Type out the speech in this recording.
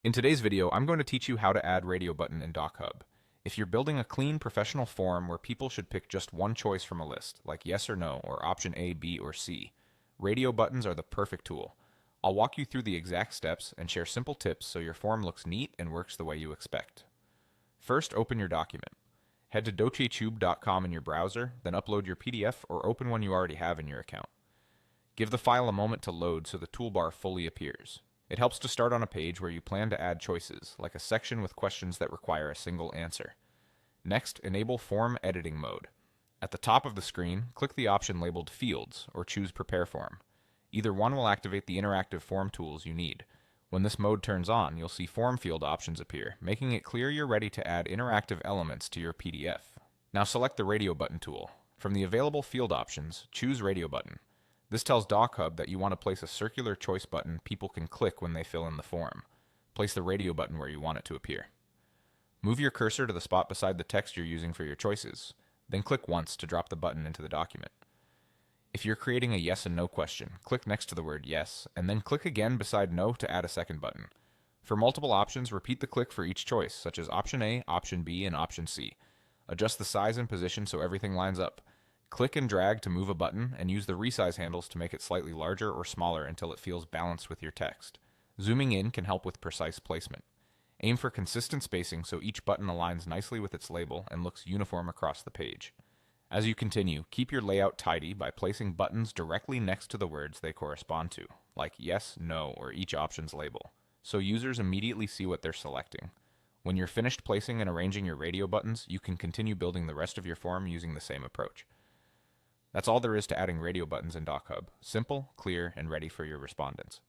In today's video, I'm going to teach you how to add radio button in DocHub. If you're building a clean professional form where people should pick just one choice from a list, like yes or no, or option A, B, or C, radio buttons are the perfect tool. I'll walk you through the exact steps and share simple tips so your form looks neat and works the way you expect. First, open your document. Head to DocHub.com in your browser, then upload your PDF or open one you already have in your account. Give the file a moment to load so the toolbar fully appears. It helps to start on a page where you plan to add choices, like a section with questions that require a single answer. Next, enable Form Editing Mode. At the top of the screen, click the option labeled Fields, or choose Prepare Form. Either one will activate the interactive form tools you need. When this mode turns on, you'll see form field options appear, making it clear you're ready to add interactive elements to your PDF. Now select the Radio Button tool. From the available field options, choose Radio Button. This tells DocHub that you want to place a circular choice button people can click when they fill in the form. Place the radio button where you want it to appear. Move your cursor to the spot beside the text you're using for your choices, then click once to drop the button into the document. If you're creating a yes and no question, click next to the word yes, and then click again beside no to add a second button. For multiple options, repeat the click for each choice, such as option A, option B, and option C. Adjust the size and position so everything lines up. Click and drag to move a button, and use the resize handles to make it slightly larger or smaller until it feels balanced with your text. Zooming in can help with precise placement. Aim for consistent spacing so each button aligns nicely with its label and looks uniform across the page. As you continue, keep your layout tidy by placing buttons directly next to the words they correspond to, like yes, no, or each option's label, so users immediately see what they're selecting. When you're finished placing and arranging your radio buttons, you can continue building the rest of your form using the same approach. That's all there is to adding radio buttons in DocHub. Simple, clear, and ready for your respondents.